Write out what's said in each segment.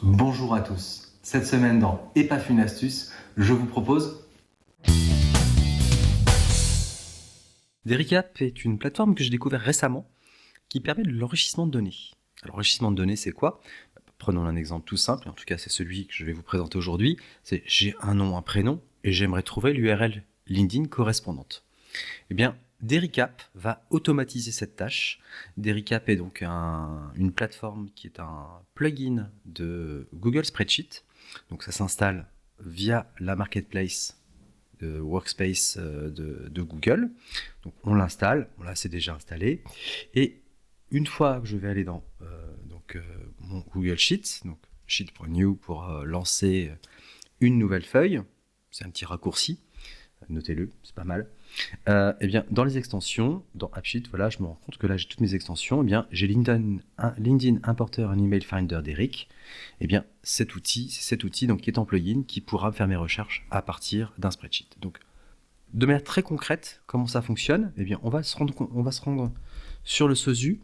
Bonjour à tous. Cette semaine dans Et paf une astuce, je vous propose Dericap est une plateforme que j'ai découvert récemment qui permet de l'enrichissement de données. Alors, l'enrichissement de données, c'est quoi? Prenons un exemple tout simple, en tout cas c'est celui que je vais vous présenter aujourd'hui. C'est j'ai un nom, un prénom et j'aimerais trouver l'URL LinkedIn correspondante. Eh bien, Dericap va automatiser cette tâche. Dericap est donc une plateforme qui est un plugin de Google Spreadsheet. Donc ça s'installe via la marketplace de Workspace de Google. Donc on l'installe, là c'est déjà installé. Et une fois que je vais aller dans mon Google Sheets, donc sheet.new pour lancer une nouvelle feuille, c'est un petit raccourci, notez-le, c'est pas mal. Et bien, dans les extensions, dans AppSheet, voilà, je me rends compte que là j'ai toutes mes extensions. Et bien, j'ai LinkedIn Importer and Email Finder d'Eric. Et bien, c'est cet outil donc, qui est en plugin qui pourra faire mes recherches à partir d'un spreadsheet. Donc, de manière très concrète, comment ça fonctionne? Eh bien, on va se rendre sur le SOSU.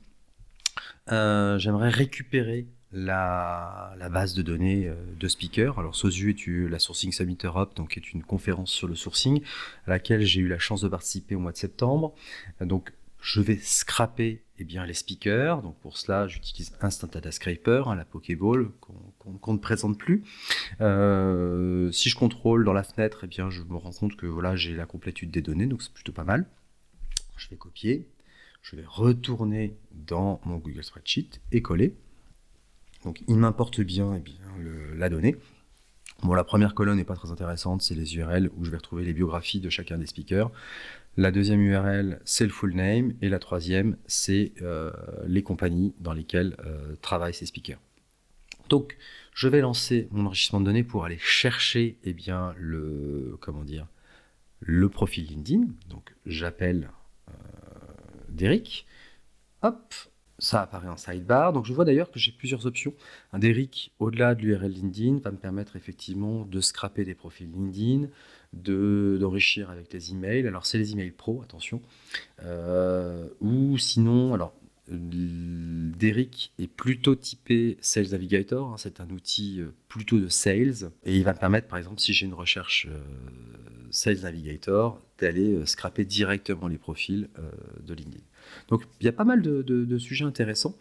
J'aimerais récupérer la base de données de speaker. Alors SOSU est la Sourcing Summit Europe, donc est une conférence sur le sourcing à laquelle j'ai eu la chance de participer au mois de septembre. Donc je vais scraper les speakers. Donc pour cela, j'utilise Instant Data Scraper, la Pokéball qu'on ne présente plus. Si je contrôle dans la fenêtre, je me rends compte que voilà, j'ai la complétude des données, donc c'est plutôt pas mal. Je vais copier. Je vais retourner dans mon Google Spreadsheet et coller. Donc il m'importe bien, la donnée. Bon, la première colonne n'est pas très intéressante, c'est les URL où je vais retrouver les biographies de chacun des speakers. La deuxième URL, c'est le full name. Et la troisième, c'est les compagnies dans lesquelles travaillent ces speakers. Donc, je vais lancer mon enrichissement de données pour aller chercher le profil LinkedIn. Donc, j'appelle d'Eric. Hop, ça apparaît en sidebar. Donc je vois d'ailleurs que j'ai plusieurs options. Un d'Eric, au-delà de l'URL LinkedIn, va me permettre effectivement de scraper des profils LinkedIn, d'enrichir avec les emails. Alors c'est les emails pro, attention. Ou sinon, alors d'Eric est plutôt typé Sales Navigator, c'est un outil plutôt de sales, et il va me permettre, par exemple, si j'ai une recherche Sales Navigator, d'aller scraper directement les profils de LinkedIn. Donc il y a pas mal de sujets intéressants.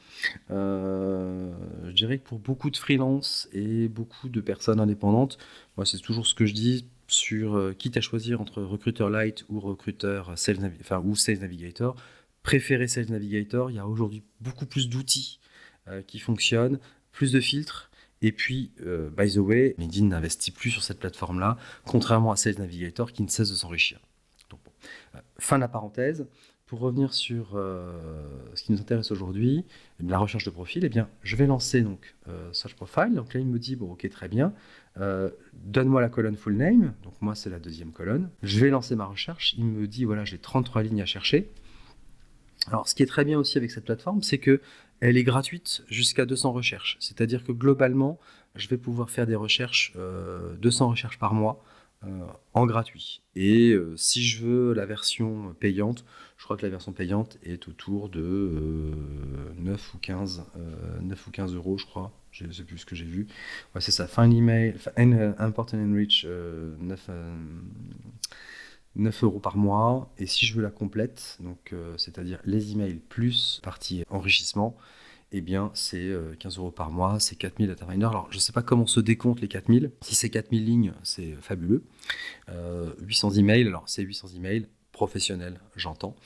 Je dirais que pour beaucoup de freelance et beaucoup de personnes indépendantes, moi c'est toujours ce que je dis, quitte à choisir entre recruteur light ou recruteur Sales Navigator, préférez Sales Navigator. Il y a aujourd'hui beaucoup plus d'outils qui fonctionnent, plus de filtres. Et puis, by the way, LinkedIn n'investit plus sur cette plateforme-là, contrairement à Sales Navigator qui ne cesse de s'enrichir. Donc, bon. Fin de la parenthèse. Pour revenir sur ce qui nous intéresse aujourd'hui, la recherche de profil, je vais lancer donc Search Profile. Donc là, il me dit, bon, ok, très bien, donne-moi la colonne full name. Donc moi, c'est la deuxième colonne. Je vais lancer ma recherche. Il me dit, voilà, j'ai 33 lignes à chercher. Alors, ce qui est très bien aussi avec cette plateforme, c'est que elle est gratuite jusqu'à 200 recherches. C'est-à-dire que globalement, je vais pouvoir faire des recherches, 200 recherches par mois, en gratuit. Et si je veux la version payante, je crois que la version payante est autour de 9 ou 15 euros, je crois. Je ne sais plus ce que j'ai vu. Ouais, c'est ça. Find email, import and enrich, 9 euros par mois. Et si je veux la complète, donc c'est-à-dire les emails plus partie enrichissement, c'est 15 euros par mois, c'est 4000 data miner. Alors, je ne sais pas comment se décompte les 4000. Si c'est 4000 lignes, c'est fabuleux. 800 emails, alors c'est 800 emails professionnels, j'entends,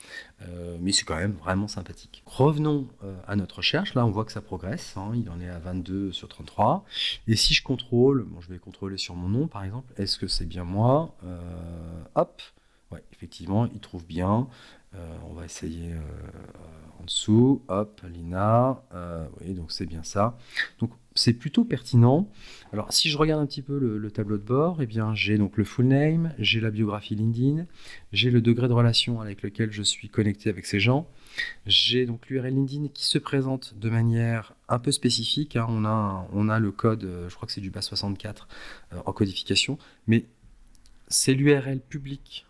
mais c'est quand même vraiment sympathique. Revenons à notre recherche. Là, on voit que ça progresse. Il en est à 22 sur 33. Et si je contrôle, je vais contrôler sur mon nom, par exemple, est-ce que c'est bien moi? Hop, ouais, effectivement, il trouve bien. On va essayer en dessous, hop, Lina, oui, donc c'est bien ça. Donc c'est plutôt pertinent. Alors si je regarde un petit peu le tableau de bord, j'ai donc le full name, j'ai la biographie LinkedIn, j'ai le degré de relation avec lequel je suis connecté avec ces gens, j'ai donc l'URL LinkedIn qui se présente de manière un peu spécifique. On a le code, je crois que c'est du BAS64 en codification, mais c'est l'URL publique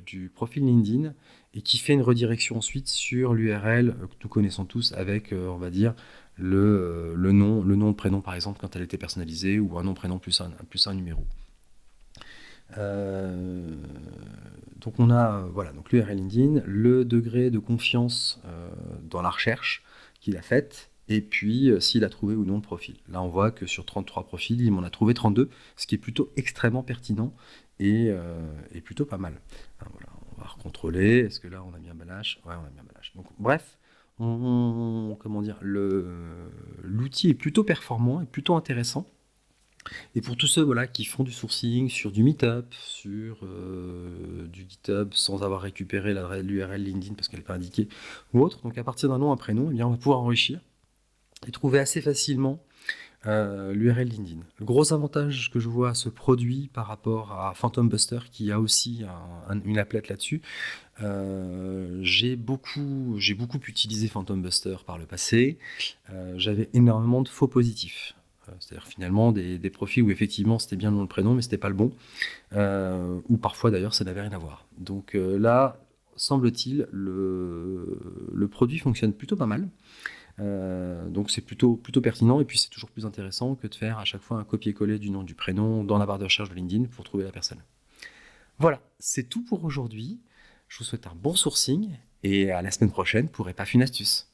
du profil LinkedIn et qui fait une redirection ensuite sur l'URL que nous connaissons tous avec, on va dire, le nom, le prénom par exemple quand elle était personnalisée, ou un nom, prénom plus un numéro. Donc on a voilà, donc l'URL LinkedIn, le degré de confiance dans la recherche qu'il a faite, et puis s'il a trouvé ou non de profil. Là on voit que sur 33 profils, il m'en a trouvé 32, ce qui est plutôt extrêmement pertinent et plutôt pas mal. Alors, voilà, on va recontrôler, est-ce que là on a bien Balash? Ouais, on a bien Balash. Donc bref, comment dire, l'outil est plutôt performant et plutôt intéressant. Et pour tous ceux voilà, qui font du sourcing sur du Meetup, sur du GitHub, sans avoir récupéré l'URL LinkedIn parce qu'elle n'est pas indiquée, ou autre, donc à partir d'un nom, un prénom, eh bien, on va pouvoir enrichir et trouver assez facilement l'URL LinkedIn. Le gros avantage que je vois à ce produit par rapport à Phantom Buster, qui a aussi une applette là-dessus, j'ai beaucoup utilisé Phantom Buster par le passé. J'avais énormément de faux positifs. C'est-à-dire finalement des profils où effectivement c'était bien le nom, le prénom, mais c'était pas le bon. Ou parfois d'ailleurs ça n'avait rien à voir. Donc là, semble-t-il, le produit fonctionne plutôt pas mal. Donc c'est plutôt pertinent, et puis c'est toujours plus intéressant que de faire à chaque fois un copier-coller du nom, du prénom dans la barre de recherche de LinkedIn pour trouver la personne. Voilà, c'est tout pour aujourd'hui. Je vous souhaite un bon sourcing et à la semaine prochaine pour Et pas une astuce.